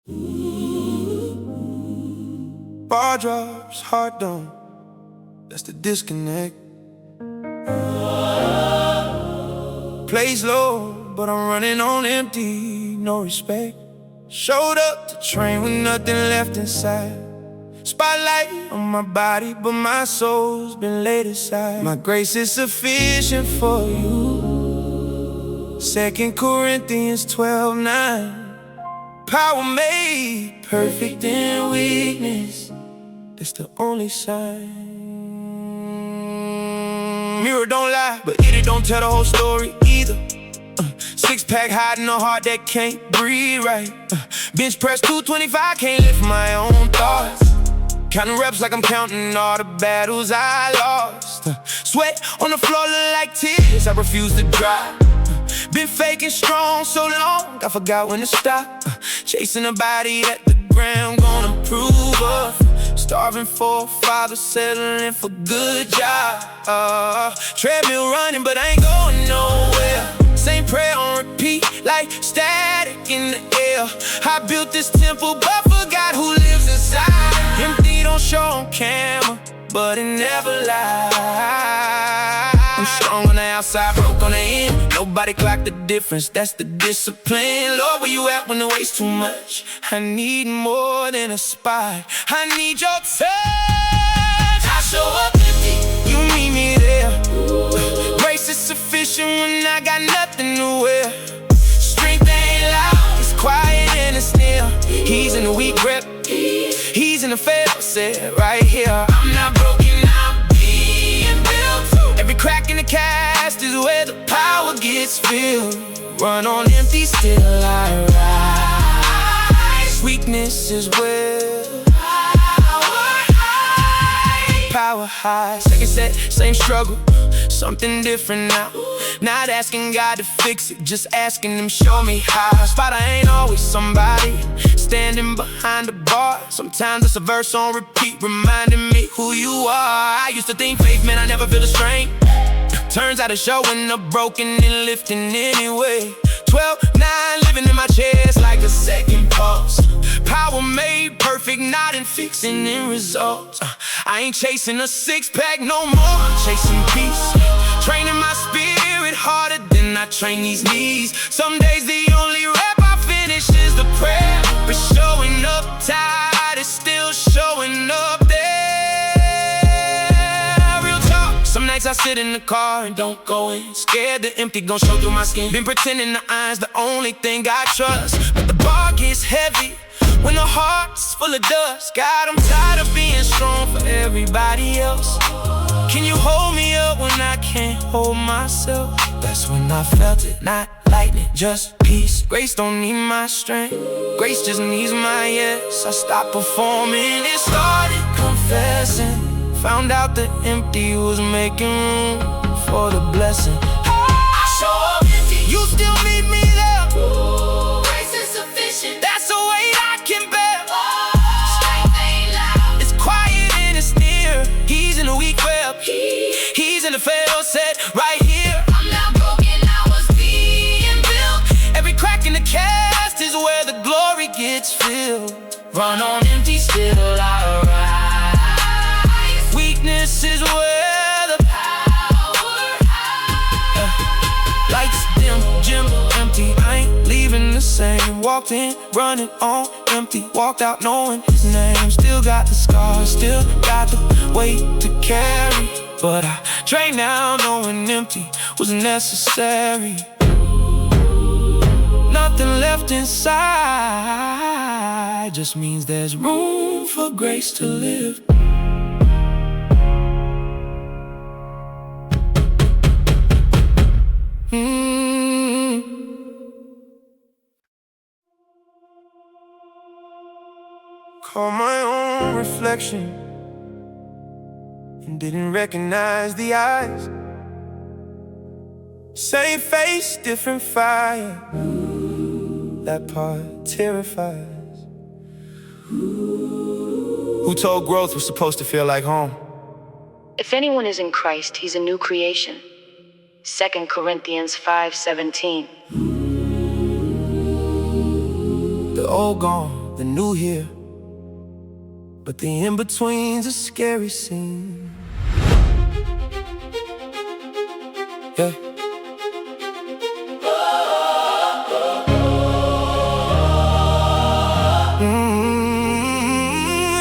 Bar drops, heart done. That's the disconnect. Plays low, but I'm running on empty. No respect. Showed up to train with nothing left inside. Spotlight on my body, but my soul's been laid aside. My grace is sufficient for you. 2 Corinthians 12:9. Power made perfect in weakness. That's the only sign. Mirror don't lie, but it don't tell the whole story either. Six-pack hiding a heart that can't breathe right. Bench press 225, can't lift my own thoughts. Counting reps like I'm counting all the battles I lost. Sweat on the floor look like tears I refuse to dry. Been faking strong so long, I forgot when to stop. Chasing a body that the ground gonna prove of. Starving for a father, settling for good job. Treadmill running, but I ain't going nowhere. Same prayer on repeat, like static in the air. I built this temple, but forgot who lives inside. Empty don't show on camera, but it never lies. I'm strong on the outside, broke on the end. Nobody clocked the difference, that's the discipline. Lord, where you at when the weight's too much? I need more than a spot, I need your touch. I show up empty, you meet me there. Grace is sufficient when I got nothing to wear. Strength ain't loud, it's quiet and it's near. He's in the weak grip, he's in the fail set right here. I'm not broken, I'm being built. Every crack in the cast is where the power gets filled. Run on empty, still I rise. Weakness is where power highs. Second set, same struggle, something different now. Not asking God to fix it, just asking Him show me how. Spot I ain't always somebody standing behind the bar. Sometimes it's a verse on repeat, reminding me who you are. I used to think faith meant I never feel the strain. Turns out it's showing up broken and lifting anyway. 12:9, living in my chest like a second pulse. Power made perfect, not in fixing end results. I ain't chasing a six-pack no more, I'm chasing peace. Training my spirit harder than I train these knees. Some days the only rep I finish is the prayer. But showing up tired is still showing up there. Real talk, some nights I sit in the car and don't go in. Scared the empty gon' show through my skin. Been pretending the eye's the only thing I trust. But the bar gets heavy when the heart's full of dust. God, I'm tired of being strong for everybody else. Can you hold me up when I can't hold myself? That's when I felt it, not lightning, just peace. Grace don't need my strength, grace just needs my yes. I stopped performing and started confessing. Found out the empty was making room for the blessing. I show up empty, you still meet me there. Grace is sufficient, that's the weight I can bear. Strength ain't loud, it's quiet and it's near. He's in the weak grip, he's in the fail set right here. I'm not broken, I was being built. Every crack in the cast is where the glory gets filled. Run on empty, still I rise. Weakness is where the power hides. Lights dim, gym empty, I ain't leaving the same. Walked in, running on empty, walked out knowing His name. Still got the scars, still got the weight to carry. But I train now knowing empty was necessary. Nothing left inside just means there's room for grace to live. Caught my own reflection and didn't recognize the eyes. Same face, different fire. That part terrifies. Who told growth was supposed to feel like home? If anyone is in Christ, he's a new creation. 2 Corinthians 5:17. The old gone, the new here, but the in-between's a scary scene. Yeah.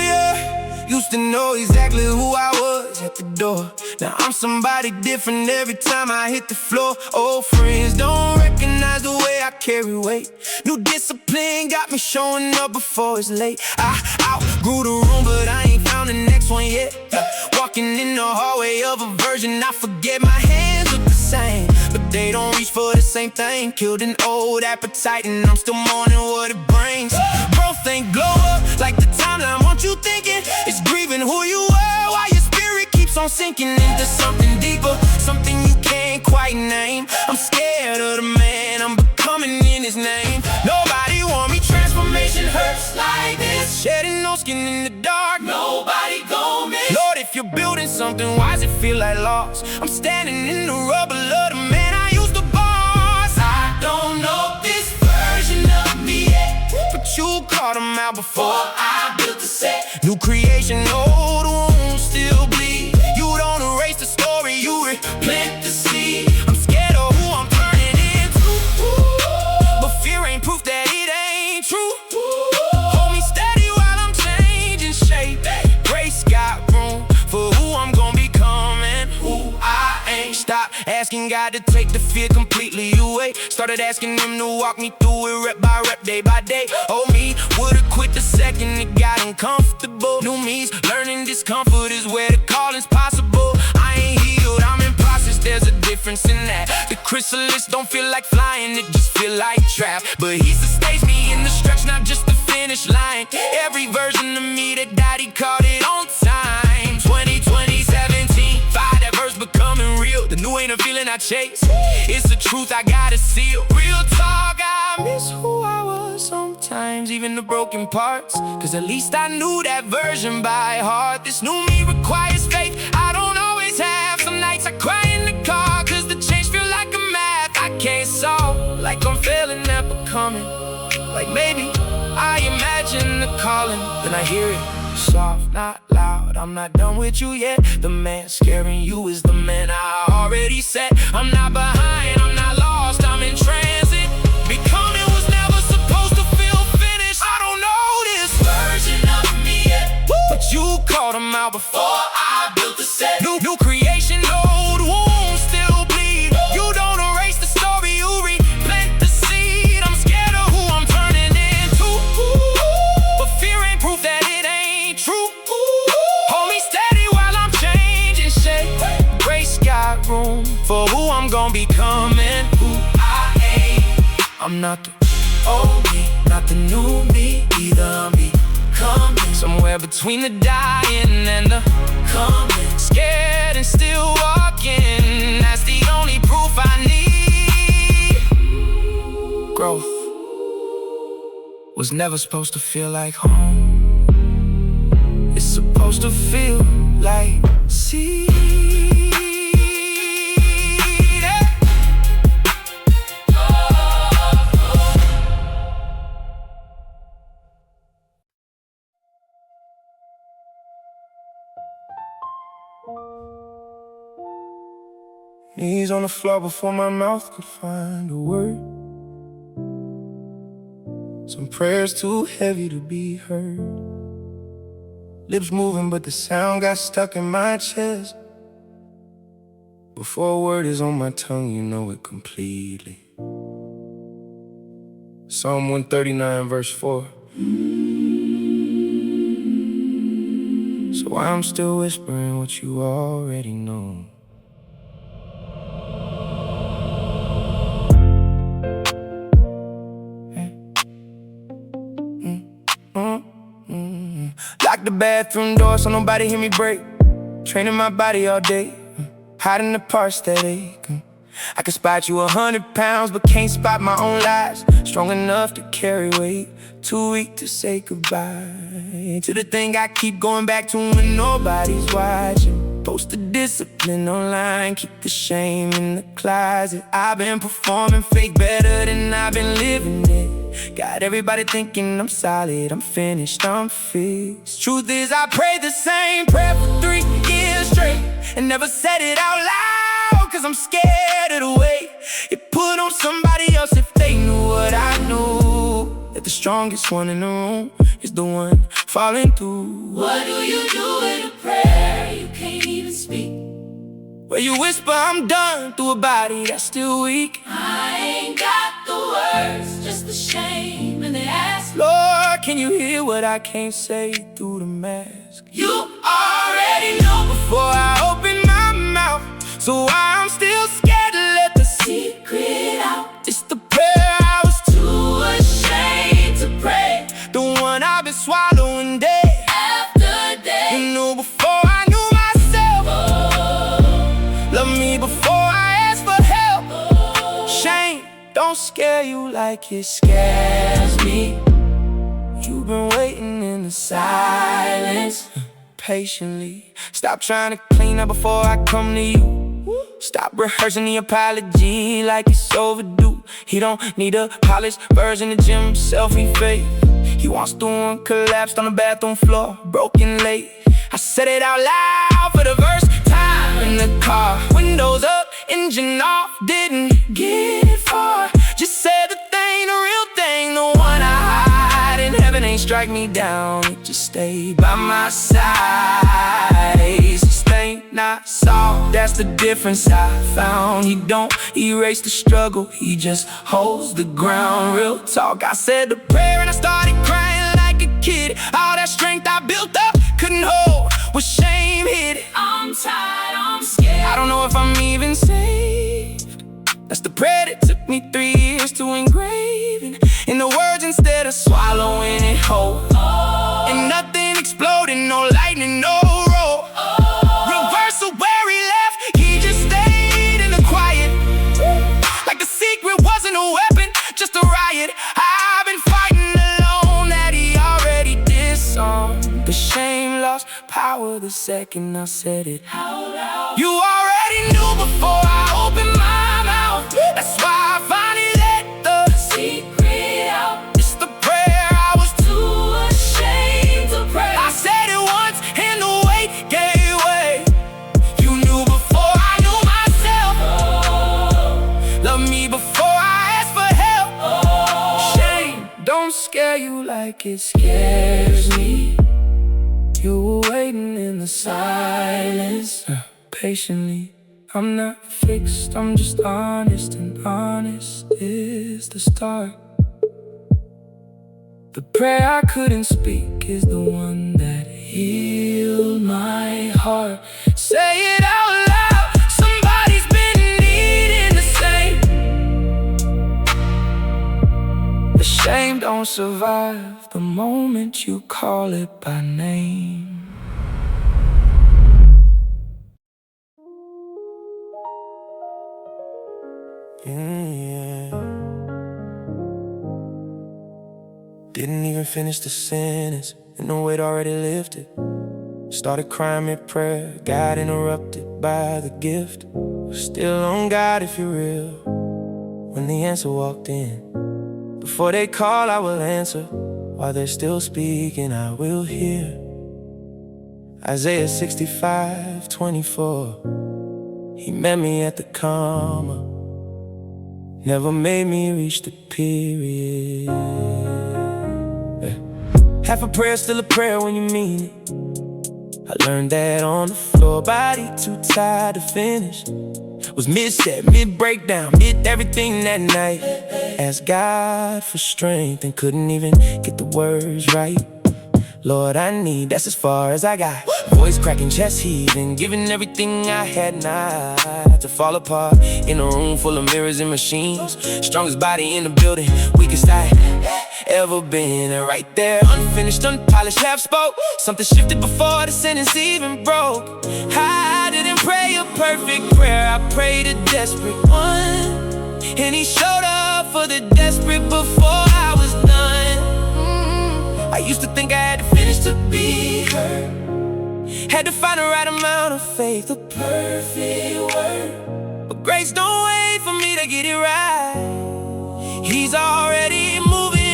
Yeah. Used to know exactly who I was at the door. Now I'm somebody different every time I hit the floor. Old friends don't recognize the way I carry weight. New discipline got me showing up before it's late. I outgrew the room, but I ain't found the next one yet. Walking in the hallway of a version I forget. My hands look the same, but they don't reach for the same thing. Killed an old appetite and I'm still mourning what it brings. Growth ain't glow up like the timeline want you thinking. It's grieving who you were while your spirit keeps on sinking into something deeper, something you can't quite name. I'm scared of the man I'm becoming in his name. Nobody want me, transformation hurts like this. Shedding no skin in the dark, nobody gon' miss. Lord, if you're building something, why does it feel like loss? I'm standing in the rubble of the man I used to boss. I don't know this version of me yet, but you caught him out before I built the set. New creation, old wounds still bleed. You don't erase the story, you replant the seed. I'm scared of who I'm turning into, but fear ain't proof that it ain't true. Hold me steady while I'm changing shape. Grace got room for who I'm gonna become and who I ain't. Stop asking God to take the fear completely away. Started asking him to walk me through it rep by rep, day by day. Oh, me would've quit the second it got uncomfortable. New me's learning discomfort is where the calling's possible. I ain't healed, I'm in process, there's a difference in that. The chrysalis don't feel like flying, it just feel like trap. But he sustains me in the stretch, not just the finish line. Every version of me that daddy caught it on time. 2020, 17, 5, that verse becoming real. The new ain't a feeling I chase, it's the truth I gotta seal. Real talk, I miss who I was sometimes, even the broken parts, cause at least I knew that version by heart. This new me requires faith I don't always have. Some nights I cry in the car, cause the change feel like a math I can't solve, like I'm failing at becoming. Like maybe I imagine the calling, then I hear it soft, not loud. I'm not done with you yet. The man scaring you is the man I already set. I'm not behind, I'm not lost, I'm in transit. Becoming was never supposed to feel finished. I don't know this version of me yet, but you called him out before I built the set. New creation, old wounds still bleed. You don't erase the story, you replant the seed. I'm scared of who I'm turning into, but fear ain't proof that it ain't true. Hold me steady while I'm changing shape. Grace got room for who I'm gonna become and who I ain't. I'm not the old me, not the new me either. I'm becoming somewhere between the dying and the coming. Scared and still walking, that's the only proof I need. Growth was never supposed to feel like home. It's supposed to feel like seed. Knees on the floor before my mouth could find a word. Some prayers too heavy to be heard. Lips moving but the sound got stuck in my chest. Before a word is on my tongue, you know it completely. Psalm 139 verse 4. So I'm still whispering what you already know. Lock the bathroom door so nobody hear me break. Training my body all day, hiding the parts that ache. I can spot you 100 pounds, but can't spot my own lies. Strong enough to carry weight, too weak to say goodbye to the thing I keep going back to when nobody's watching. Post the discipline online, keep the shame in the closet. I've been performing fake better than I've been living it. Got everybody thinking I'm solid, I'm finished, I'm fixed. Truth is, I prayed the same prayer for 3 years straight and never said it out loud, cause I'm scared of the weight it put on somebody else if they knew what I knew. That the strongest one in the room is the one falling through. What do you do in a prayer you can't even speak? Where you whisper I'm done through a body that's still weak. I ain't got the words, just the shame and the ask. Lord, can you hear what I can't say through the mask? You already know Before I open my mouth, so I'm still scared to let the secret out. It's the prayer I was Too ashamed to pray. the one I've been swallowing day After day, You knew before I knew myself. Love me before I ask for help. Shame don't scare you like it scares me. You've been waiting in the silence patiently. Stop trying to clean up before I come to you. Stop rehearsing the apology like it's overdue. He don't need a polished version of gym selfie fake. He wants the one collapsed on the bathroom floor, broken late. I said it out loud for the first time in the car. Windows up, engine off, didn't get it far. Just said the thing, the real thing, the one I hide in heaven ain't strike me down. It just stayed by my side. Sustained, not soft, that's the difference I found. He don't erase the struggle, he just holds the ground. Real talk, I said the prayer and I started crying like a kid. All that strength I built up couldn't hold when shame hit it. I'm tired, I'm scared. I don't know if I'm even saved. That's the prayer that took me 3 years to engrave in the words instead of swallowing it whole. And nothing exploded, no lightning, no roll. Reversal where he left, he just stayed in the quiet. Like the secret wasn't a weapon, just a riot. I've been fighting alone that he already disarmed. The shame lost power the second I said it Out loud. You already knew before I opened my mouth. That's why I finally let the Secret out. It's the prayer I was Too ashamed to pray. I said it once and the weight gave way. You knew before I knew myself. Love me before I asked for help. Shame don't scare you like it scares me. You were waiting in the silence patiently. I'm not fixed, I'm just honest, and honest is the start. The prayer I couldn't speak is the one that healed my heart. Say it out loud, somebody's been needing the same. The shame don't survive the moment you call it by name. Yeah. Didn't even finish the sentence, and the weight already lifted. Started crying mid-prayer, got interrupted by the gift. Still on God if you're real. When the answer walked in, before they call I will answer. While they're still speaking I will hear. Isaiah 65:24. He met me at the comma, never made me reach the period. Half a prayer, still a prayer when you mean it. I learned that on the floor, body too tired to finish. Was mid-set, mid-breakdown, did everything that night. Asked God for strength and couldn't even get the words right. Lord, I need, that's as far as I got. Voice cracking, chest heaving, giving everything I had not to fall apart. In a room full of mirrors and machines, strongest body in the building, weakest I ever been. And right there, unfinished, unpolished, half spoke. Something shifted before the sentence even broke. I didn't pray a perfect prayer, I prayed a desperate one. And he showed up for the desperate before I was done. I used to think I had to finish to be heard. Had to find the right amount of faith, the perfect word. But grace don't wait for me to get it right. He's already moving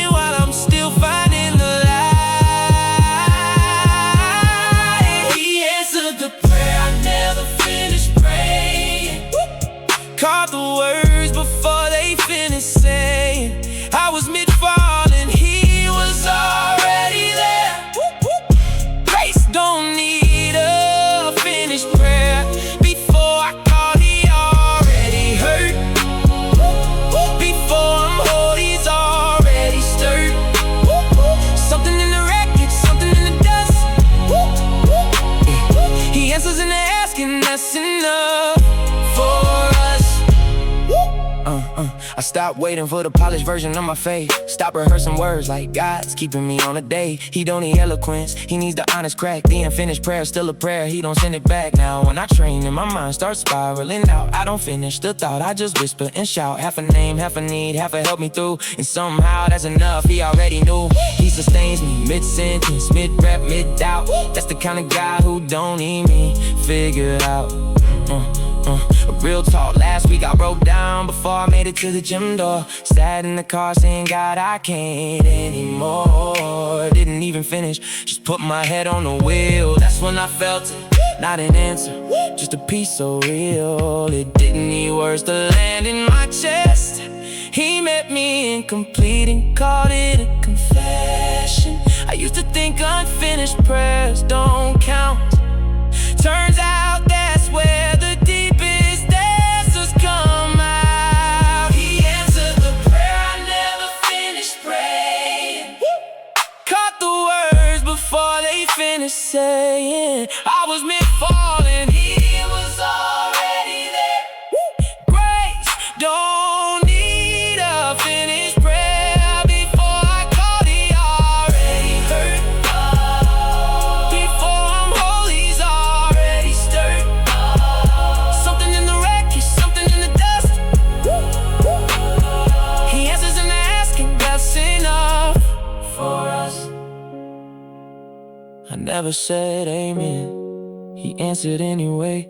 I stopped waiting for the polished version of my faith. Stop rehearsing words like God's keeping me on a day. He don't need eloquence, he needs the honest crack. The unfinished prayer, still a prayer, he don't send it back. Now when I train and my mind starts spiraling out, I don't finish the thought, I just whisper and shout. Half a name, half a need, half a help me through. And somehow that's enough, he already knew. He sustains me mid-sentence, mid-rep, mid-doubt. That's the kind of guy who don't need me figured out. Real talk, last week I broke down before I made it to the gym door. Sat in the car saying, God, I can't anymore. Didn't even finish, just put my head on the wheel. That's when I felt it, not an answer, just a piece so real. It didn't need words to land in my chest. He met me incomplete and called it a confession. I used to think unfinished prayers don't count. Turns out that's where the deepest answers come out. He answered the prayer I never finished praying. Caught the words before they finished saying. I was mid-falling, he was already there. Grace don't need a finished prayer. Before I called, he already heard. Before I'm whole, he's already stirred. Something in the wreckage, something in the dust. He answers in the asking, that's enough for us. I never said amen, he answered anyway.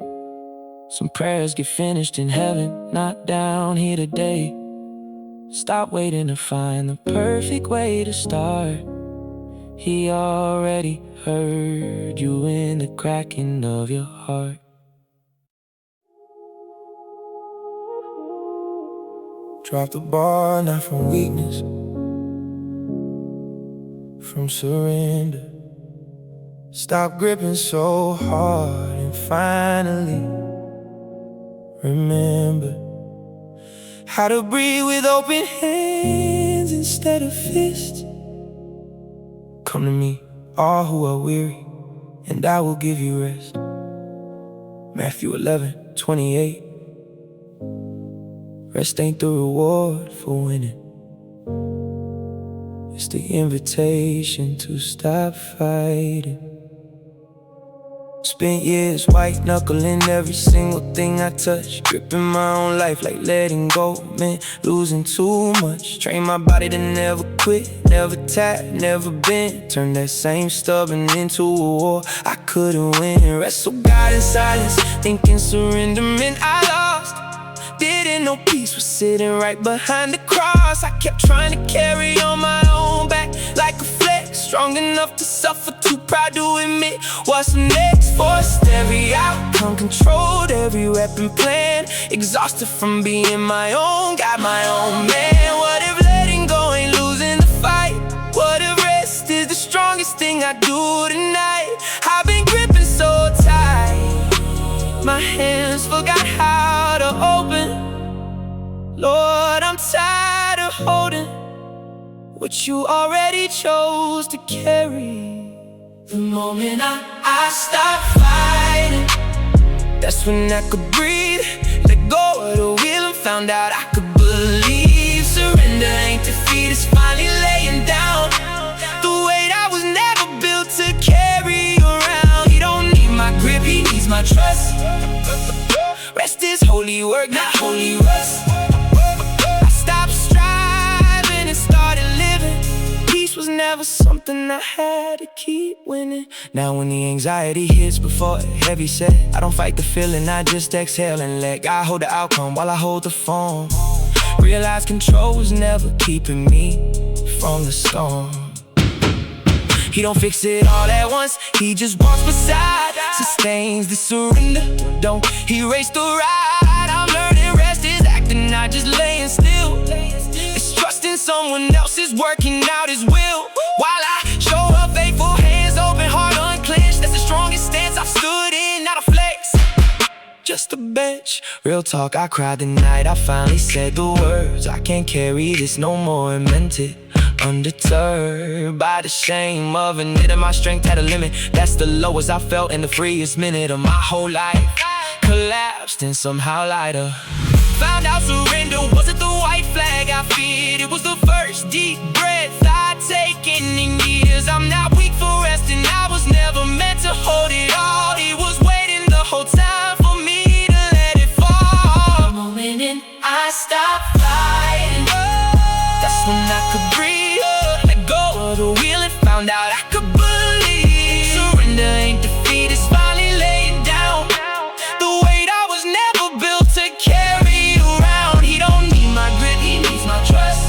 Some prayers get finished in heaven, not down here today. Stop waiting to find the perfect way to start. He already heard you in the cracking of your heart. Drop the ball, not from weakness, from surrender. Stop gripping so hard and finally remember how to breathe with open hands instead of fists. Come to me, all who are weary, and I will give you rest. Matthew 11:28. Rest ain't the reward for winning, it's the invitation to stop fighting. Spent years white-knuckling every single thing I touch, gripping my own life like letting go meant losing too much. Train my body to never quit, never tap, never bend. Turn that same stubborn into a war I couldn't win. Wrestle God in silence, thinking surrender meant I lost. Didn't know peace was sitting right behind the cross. I kept trying to carry on my own back like a flex, strong enough to suffer, too proud to admit what's next. Forced every outcome, controlled every weapon plan. Exhausted from being my own, got my own man. What if letting go ain't losing the fight? What if rest is the strongest thing I do tonight? I've been gripping so tight, my hands forgot how to open. Lord, I'm tired of holding what you already chose to carry. The moment I stop fighting, that's when I could breathe, let go of the wheel and found out I could believe. Surrender ain't defeat, it's finally laying down the weight I was never built to carry around. He don't need my grip, he needs my trust. Rest is holy work, not holy rust. I stopped striving and started living. Peace was never something I had to keep winning. Now when the anxiety hits before it heavy set, I don't fight the feeling, I just exhale and let God hold the outcome while I hold the phone. Realize control was never keeping me from the storm. He don't fix it all at once, he just walks beside, sustains the surrender, don't erase the ride. I'm learning rest is acting, not just laying still. It's trusting someone else is working out his will, while I show up faithful, hands open, heart unclenched. That's the strongest stance I've stood in, not a flex, just a bench. Real talk, I cried the night I finally said the words, I can't carry this no more, and meant it. Undeterred by the shame of admitting my strength had a limit. That's the lowest I felt in the freest minute of my whole life. Collapsed and somehow lighter. found out surrender wasn't the white flag I feared. It was the first deep breath I'd taken in years. I'm not weak for rest, and I was never meant to hold it all. He was waiting the whole time for me to let it fall. The moment in I stopped fighting, that's when I could breathe, let go of the wheel and found out I could believe. Surrender ain't defeat, it's finally laying down. The weight I was never built to carry around. He don't need my grit, he needs my trust.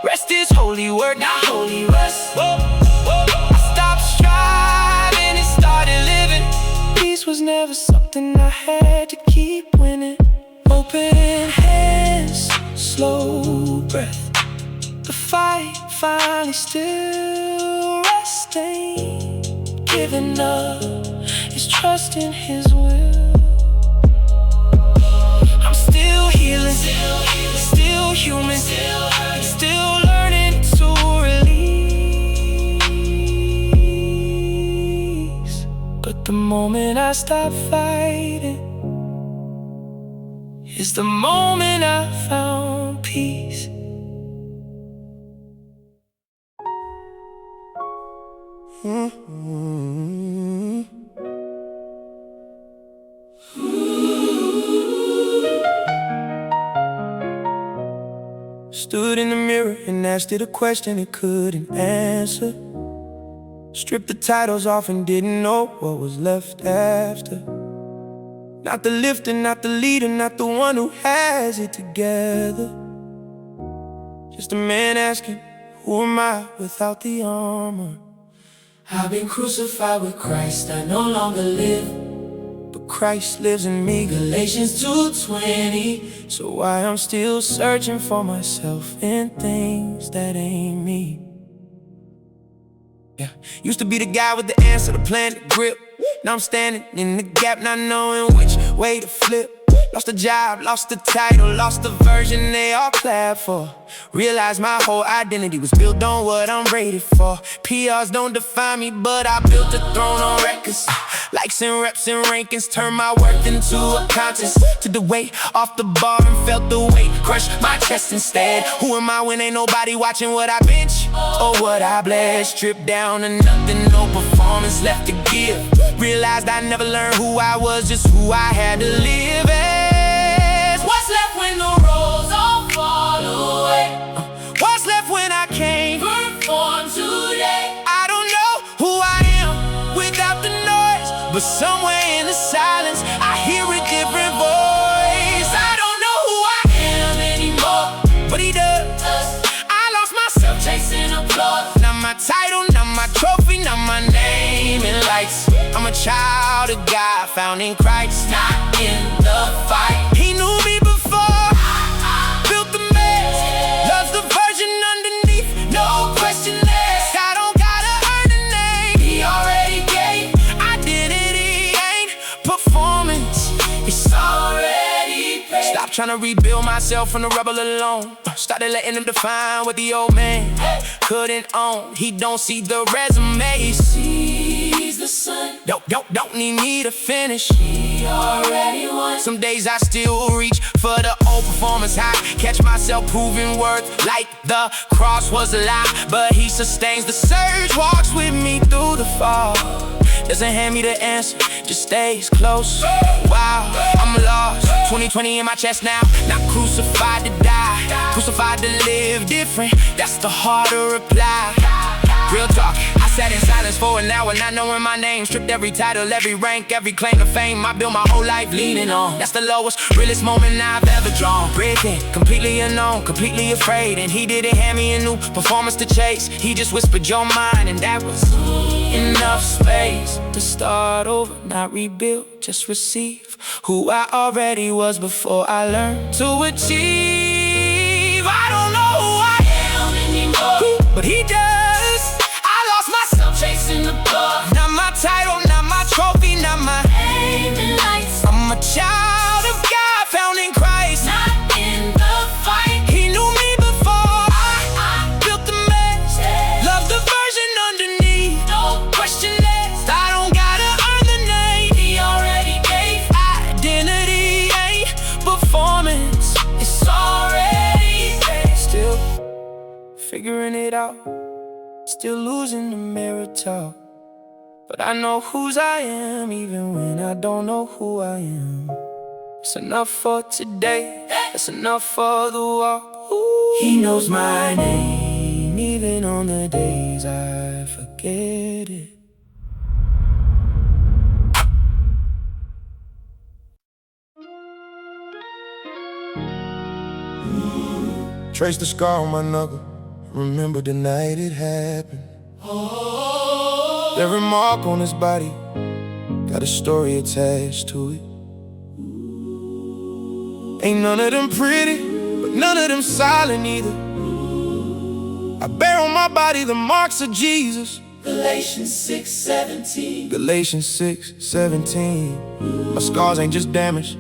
Rest is holy word, not holy rest. I stopped striving and started living. Peace was never something I had to keep winning. Open hands, slow breath. The fight finally still resting. Giving up is trusting his will. I'm still healing, still human, still learning to release. But the moment I stop fighting is the moment I found peace. Stood in the mirror and asked it a question it couldn't answer. Stripped the titles off and didn't know what was left after. Not the lifter, not the leader, not the one who has it together. Just a man asking, who am I without the armor? I've been crucified with Christ, I no longer live, but Christ lives in me. Galatians 2:20. So why I'm still searching for myself in things that ain't me. Yeah, used to be the guy with the answer, the plan, the grip. Now I'm standing in the gap, not knowing which way to flip. Lost a job, lost the title, lost the version they all clap for. Realized my whole identity was built on what I'm rated for. PRs don't define me, but I built a throne on records. Likes and reps and rankings, turned my worth into a contest. Took the weight off the bar and felt the weight crush my chest instead. Who am I when ain't nobody watching what I bench or what I bled? Stripped down to nothing, no performance left to give. Realized I never learned who I was, just who I had to live as. What's left when the roles all fall away? What's left when I can't Perform today. I don't know who I am without the noise, but somewhere in the silence I hear a different voice. I don't know who I Am anymore, but he does. I lost myself chasing applause. Not my title, not my trophy, not my name in lights. I'm a child of God, found in Christ, Not in the fight. He knew me before, built the mess, loves the version underneath, no question asked. I don't gotta earn a name, He already gave. identity ain't performance, it's Already paid. stop trying to rebuild myself from the rubble alone. Started letting him define what the old man couldn't own. He don't see the resume, he Sees the sun. don't need me to finish. He already won. Some days I still reach for the old performance high. Catch myself proving worth like the cross was a lie, but he sustains the surge, walks with me through the fall. Doesn't hand me the answer, just stays close. Wow, I'm lost. 2020 in my chest now, not crucified to die, crucified to live different. That's the harder reply. Real talk, I sat in silence for an hour, not knowing my name. Stripped every title, every rank, every claim to fame. I built my whole life leaning on. That's the lowest, realest moment I've ever drawn. Breathing, completely unknown, completely afraid. And he didn't hand me a new performance to chase. He just whispered your mind, and that was enough space to start over, not rebuild, just receive who I already was before I learned to achieve. I don't know who I Am anymore, am, but he does. I lost myself chasing applause. not my title, not my trophy, not my Aim and lights. I'm a child of God, found in Christ. Not in the fight. He knew me before I built the mess, love the version underneath, No question asked. I don't gotta earn the name. He already gave. Identity ain't performance. it out, still losing the mirror talk. But I know whose I am, even when I don't know who I am. It's enough for today, it's enough for the walk. Ooh. He knows my name, even on the days I forget it. Trace the scar on my knuckle, remember the night it happened. Every mark on his body got a story attached to it. Ain't none of them pretty, but none of them silent either. I bear on my body the marks of Jesus. Galatians 6:17. Galatians 6:17. My scars ain't just damage,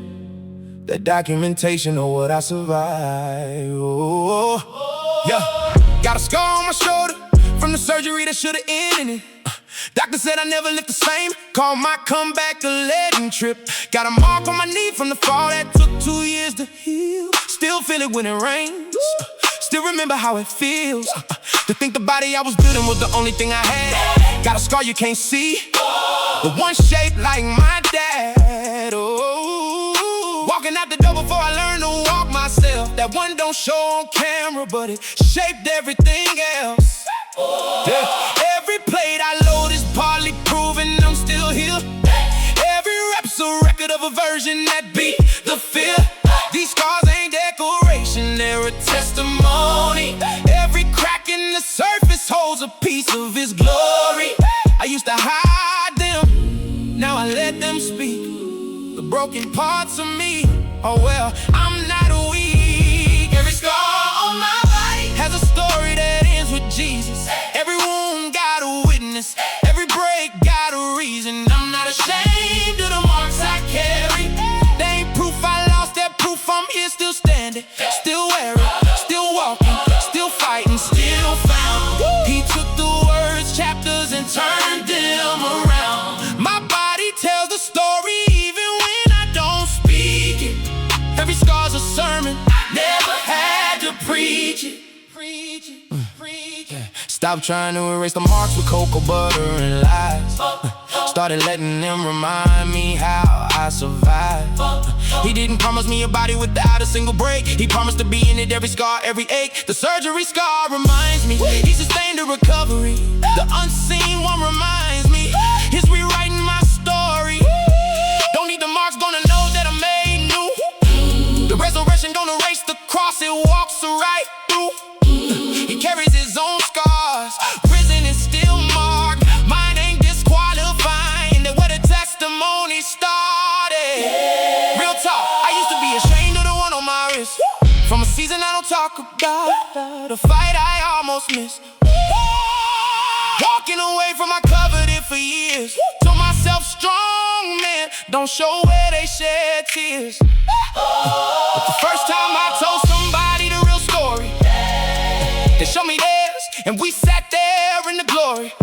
that documentation of what I survived. Oh, yeah. Got a scar on my shoulder from the surgery that should've ended it. Doctor said I never lived the same, called my comeback a leaden trip. Got a mark on my knee from the fall that took 2 years to heal. Still feel it when it rains, still remember how it feels to think the body I was building was the only thing I had. Got a scar you can't see, the one shaped like my dad. Oh, walking out the door before I learned to walk myself. That one don't show on camera, but it shaped everything else. Yeah. Every plate I load is partly proving I'm still here. Every rap's a record of a version that beat the fear. These scars ain't decoration, they're a testimony. Every crack in the surface holds a piece of his glory. I used to hide them, now I let them speak. The broken parts of me, oh well, I'm not weak. Every scar on my body has a story that ends with Jesus. Every wound got a witness, every break got a reason. I'm not ashamed of the marks I carry. They ain't proof I lost, that proof I'm here still standing, still wearing, still walking, still fighting, still found. He took the words, chapters, and turned them around. My body tells the story even when I don't speak it. Every scar's a sermon, never had to preach it. Stop trying to erase the marks with cocoa butter and lies. Started letting them remind me how I survived. He didn't promise me a body without a single break. He promised to be in it, every scar, every ache. The surgery scar reminds me he sustained a recovery. The unseen one reminds me he's rewriting my story. Don't need the marks, gonna know that I'm made new. The resurrection gonna erase the cross, it walks right through. He carries his own scars, prison is still marked. Mine ain't disqualifying, that where the testimony started. Real talk, I used to be ashamed of the one on my wrist, from a season I don't talk about, a fight I almost missed. Walking away from my coveted for years. Told myself strong men don't show where they shed tears. But the first time I told somebody the real story, they showed me theirs, and we sat there in the glory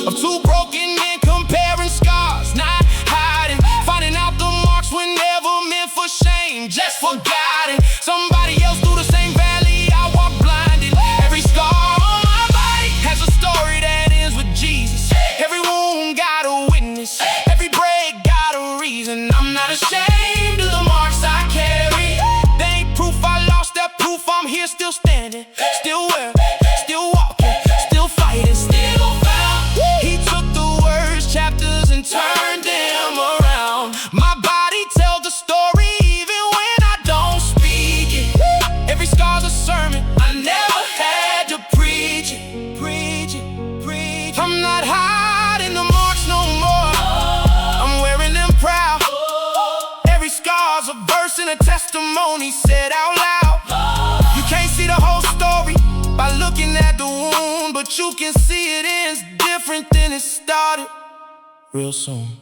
of two broken men comparing scars, not hiding. Finding out the marks were never meant for shame, just forgotten. Somebody else through the same valley I walked blinded. Every scar on my body has a story that ends with Jesus. Every wound got a witness, every break got a reason. I'm not ashamed of the marks I carry. They ain't proof I lost, that proof I'm here still standing, still wearing, still walking, still fighting, still found. He took the words, chapters, and turned them around. My body tells the story even when I don't speak it. Every scar's a sermon, I never had to preach it. I'm not hiding the marks no more, I'm wearing them proud. Every scar's a verse and a testimony said out loud. You can't see the whole story by looking at the wound, but you can see it ends different than it started. Real soon.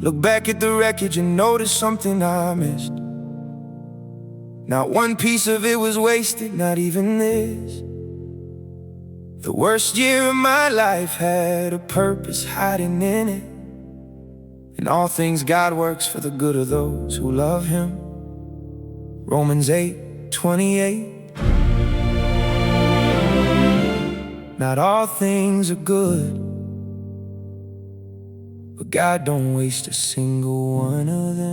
Look back at the wreckage and notice something I missed. Not one piece of it was wasted, not even this. The worst year of my life had a purpose hiding in it. In all things God works for the good of those who love Him. Romans 8:28. Not all things are good, but God don't waste a single one of them.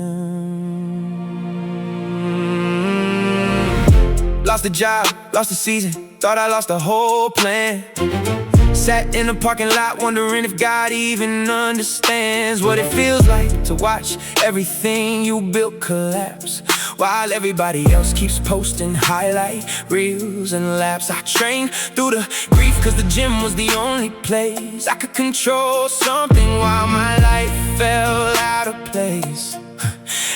Lost a job, lost a season, thought I lost the whole plan. Sat in the parking lot wondering if God even understands what it feels like to watch everything you built collapse, while everybody else keeps posting highlight reels and laps. I trained through the grief cause the gym was the only place I could control something while my life fell out of place.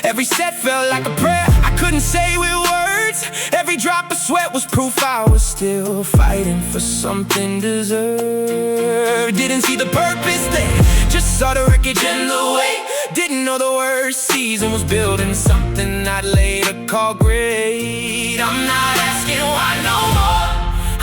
Every set felt like a prayer I couldn't say with words. Every drop of sweat was proof I was still fighting for something deserved. Didn't see the purpose there, just saw the wreckage and the weight. Didn't know the worst season was building something I'd later call great. I'm not asking why no more,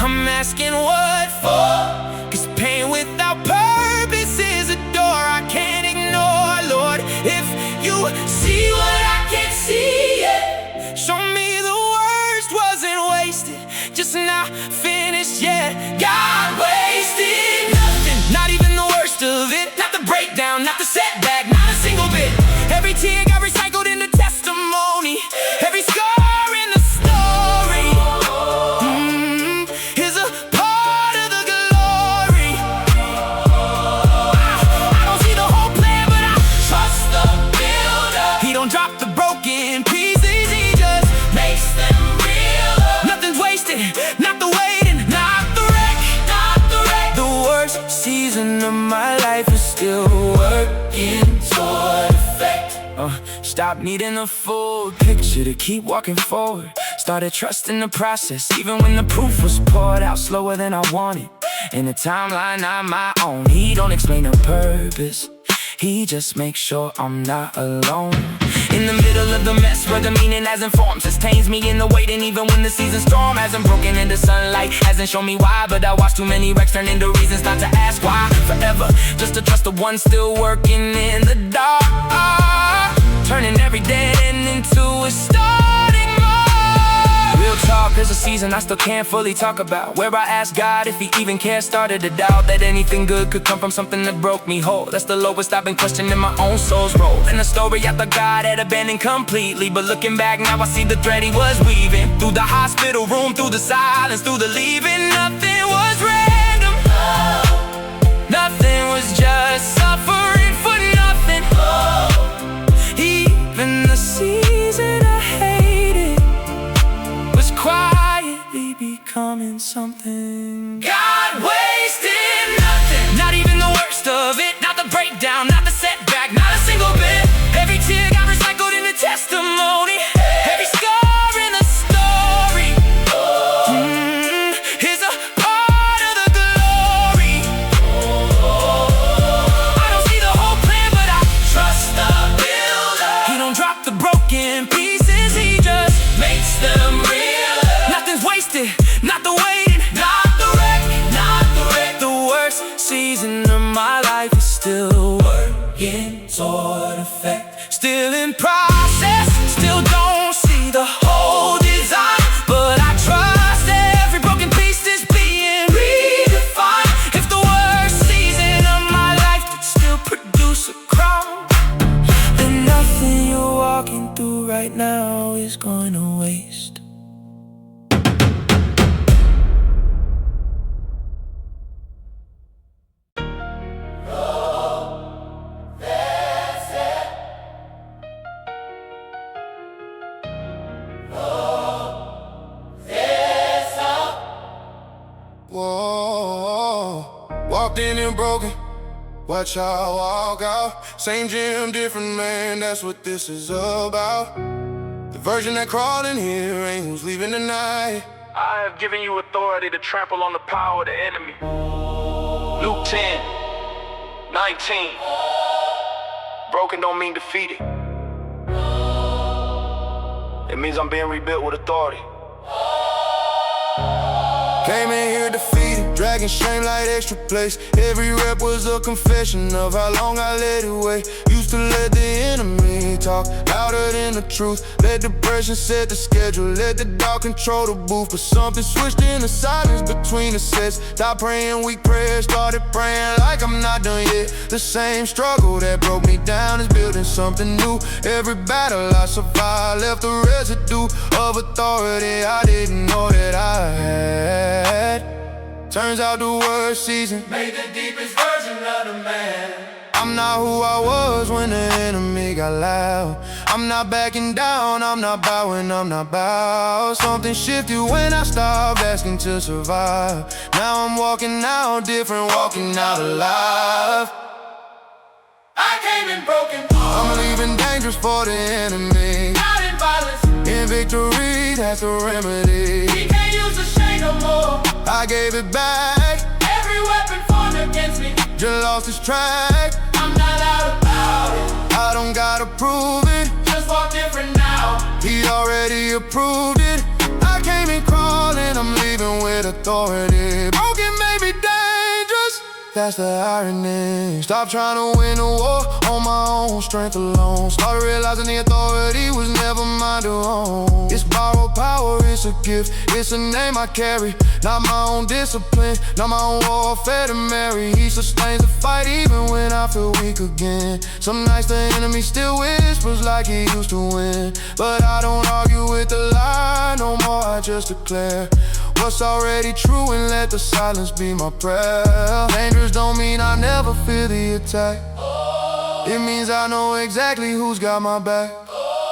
I'm asking what for. Cause pain without purpose is a door I can't ignore. Lord, if you see what I can't see yet, show me the worst wasn't wasted, just not finished yet. God wasted nothing, not even the worst of it. Not the breakdown, not the setback, not a single bit. Every tear got recycled into testimony. Every scar in the story is a part of the glory. I don't see the whole plan, but I trust the builder. He don't drop the broken pieces, he just makes them real. Nothing's wasted, not the waiting, not the wreck, not the wreck. The worst season of my life is still working toward effect. Stop needing the full picture to keep walking forward. Started trusting the process, even when the proof was poured out slower than I wanted. In a timeline not my own, he don't explain the purpose, he just makes sure I'm not alone. In the middle of the mess where the meaning hasn't formed, sustains me in the waiting. Even when the season storm hasn't broken into sunlight, hasn't shown me why. But I watch too many wrecks turn into reasons not to ask why. Forever, just to trust the one still working in the dark, turning every dead end into a starting mark. Real talk, there's a season I still can't fully talk about, where I asked God if He even cares. Started to doubt that anything good could come from something that broke me whole. That's the lowest I've been questioning my own soul's role in the story I thought God had abandoned completely. But looking back now I see the thread He was weaving. Through the hospital room, through the silence, through the leaving. Nothing was random, nothing was just suffering for nothing. Even the season I hated was quietly becoming something. God wasted nothing, not even the worst of it. Not the breakdown, not the setback, not a single bit. Every tear got recycled into testimony. Every scar in the story is a part of the glory. I don't see the whole plan, but I trust the builder. He don't drop the broken pieces, he just makes them real. Nothing's wasted, not the waiting, not the wreck, not the wreck. The worst season of my life is still working toward effect, still in process, still don't see the whole design. But I trust every broken piece is being redefined. If the worst season of my life could still produce a crown, then nothing you're walking through right now is going to waste. Whoa, walked in and broken, watch how I walk out. Same gym, different man, that's what this is about. The version that crawled in here ain't who's leaving tonight. I have given you authority to trample on the power of the enemy. Luke 10:19. Bro broken don't mean defeated. It means I'm being rebuilt with authority. Came in here defeated, dragging shame like extra place. Every rep was a confession of how long I let it weigh. Used to let the enemy talk louder than the truth. Let depression set the schedule, let the dark control the booth. But something switched in the silence between the sets. Stopped praying weak prayers, started praying like I'm not done yet. The same struggle that broke me down is building something new. Every battle I survived left a residue of authority I didn't know that I had. Turns out the worst season Made the deepest version of the man. I'm not who I was when the enemy got loud. I'm not backing down, I'm not bowing, I'm not bowed. Something shifted when I stopped asking to survive. Now I'm walking out different, walking out alive. I came in broken, I'm leaving dangerous for the enemy. not in violence. In victory, that's the remedy. He can't use the shame no more. I gave it back, Every weapon formed against me, just lost its track. I'm not loud about it. I don't gotta prove it, Just walk different now. he already approved it. I came in crawling, I'm leaving with authority. Broken may be dangerous, that's the irony. Stop trying to win a war on my own strength alone. Start realizing the authority was never mine to own. It's borrowed power, it's a gift, it's a name I carry. Not my own discipline, not my own warfare to marry. He sustains the fight even when I feel weak again. Some nights the enemy still whispers like he used to win. But I don't argue with the lie no more, I just declare what's already true and let the silence be my prayer. Dangerous don't mean I never fear the attack. It means I know exactly who's got my back.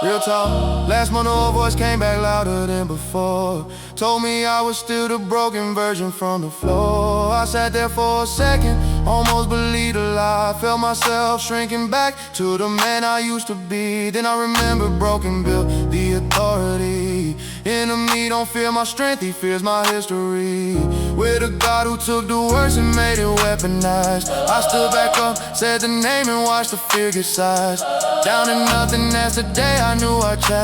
Real talk, last month her voice came back louder than before. Told me I was still the broken version from the floor. I sat there for a second, almost believed a lie. Felt myself shrinking back to the man I used to be. Then I remembered broken built the authority. Enemy don't fear my strength, he fears my history. With a God who took the worst and made it weaponized. I stood back up, said the name and watched the fear get sized. Down to nothing, that's the day I knew I changed.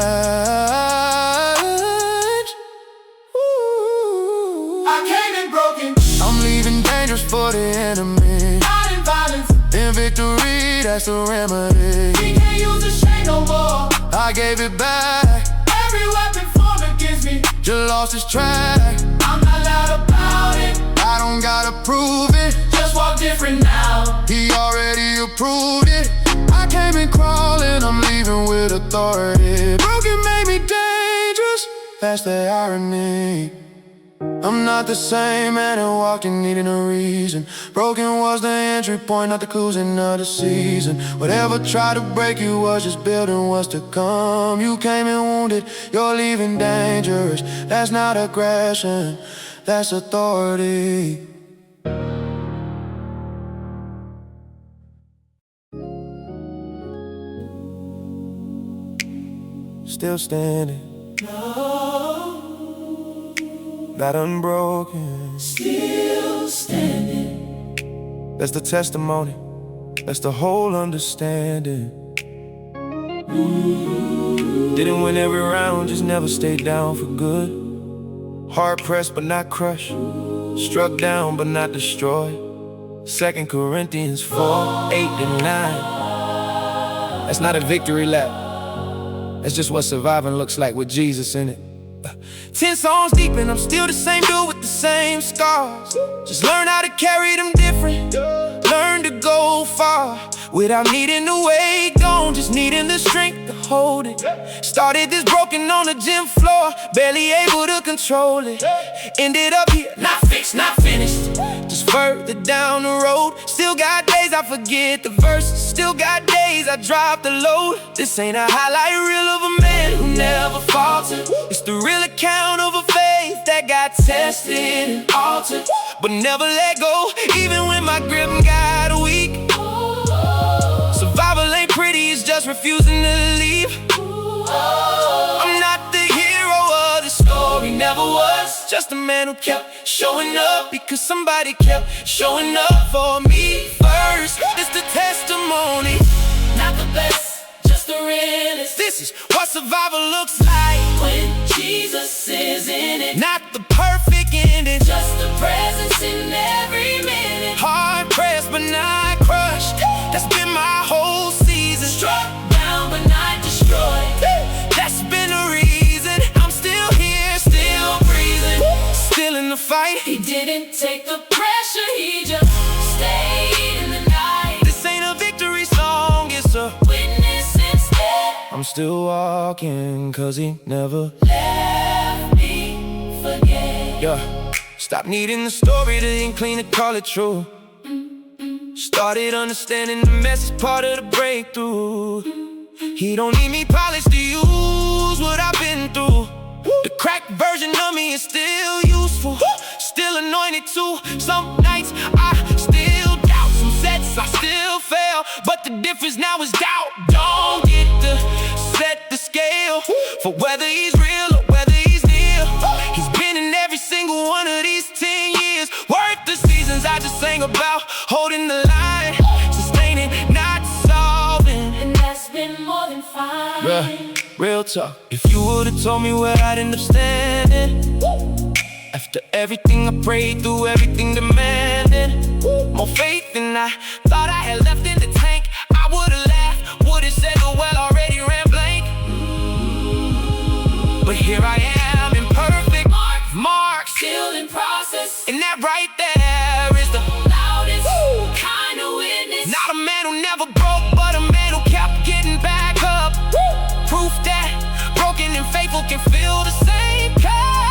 I came in broken, I'm leaving dangerous for the enemy. not in violence. In victory, that's the remedy. He can't use the shame no more. I gave it back, Every weapon formed against me, just lost its track. I'm not loud about it. I don't gotta prove it, Just walk different now. he already approved it. I came in crawling, I'm leaving with authority. Broken made me dangerous, that's the irony. I'm not the same man who walked in needing a reason. Broken was the entry point, not the conclusion of the season. Whatever tried to break you was just building what's to come. You came in wounded, you're leaving dangerous. That's not aggression, that's authority. Still standing, not unbroken. Still standing. That's the testimony, that's the whole understanding. Didn't win every round, just never stayed down for good. Hard pressed but not crushed, struck down but not destroyed. 2 Corinthians 4:8-9. That's not a victory lap, that's just what surviving looks like with Jesus in it. 10 songs deep and I'm still the same dude with the same scars. Just learn how to carry them different, learn to go far without needing to weigh gone, just needing the strength to hold it. Started this broken on the gym floor, barely able to control it. Ended up here, not fixed, not finished, just further down the road. Still got days I forget the verses, still got days I drop the load. This ain't a highlight reel of a man who never faltered. It's the real account of a faith that got tested and altered, but never let go, even when my grip got weak. Survival ain't pretty, it's just refusing to leave. I'm not the hero of the story, never was. Just a man who kept showing up because somebody kept showing up for me first. It's the testimony, Not the best. survival looks like. When Jesus is in it, Not the perfect ending. just the presence in every minute. Hard pressed but not crushed. That's been my whole season. Struck down but not destroyed. That's been the reason I'm still here, still breathing, still in the fight. He didn't take the pressure, he just stayed in the night. This ain't a victory song, it's a Witness instead, I'm still walking, cause he never left me forget. Yeah, stop needing the story to ink clean to call it true. Started understanding the message part of the breakthrough. He don't need me polished to use what I've been through. The cracked version of me is still useful, still anointed too. Some nights I still doubt, some sets I still fail, but the difference now is doubt. Don't get to set the scale for whether he's real or whether he's near. He's been in every single one of these 10 years. Worth the seasons I just sang about, holding the line, sustaining, not solving. And that's been more than fine. Bruh, real talk. If you would've told me where I'd end up standing, after everything I prayed through, everything demanded, more faith than I thought I had left in the tank, I would've laughed, would've said the well already ran blank. But here I am, imperfect, marks, Still in process, and that right there is the loudest kind of witness. not a man who never broke, but a man who kept getting back up. Proof that broken and faithful can feel the same kind.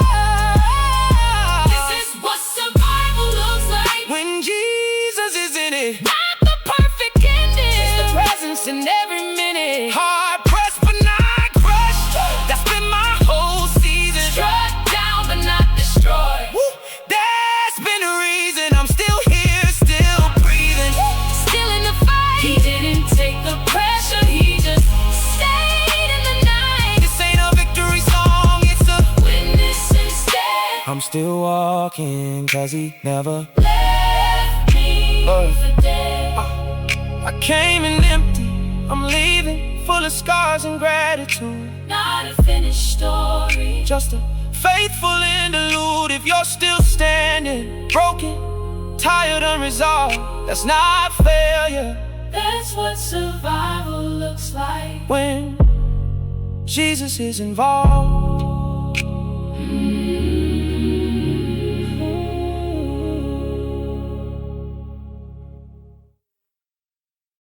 This is what survival looks like. When Jesus is in it, Not the perfect ending, just the presence in every minute. heart Hard pressed but not crushed. That's been my whole season. struck down but not destroyed. Woo. That's been the reason I'm still here, still breathing. Still in the fight. He didn't take the pressure, he just stayed in the night. This ain't a victory song, it's a Witness instead, I'm still walking, cause he never left me for dead. I came in empty, I'm leaving full of scars and gratitude. Not a finished story, Just a faithful interlude. If you're still standing, broken, tired, unresolved, that's not failure. that's what survival looks like. When Jesus is involved.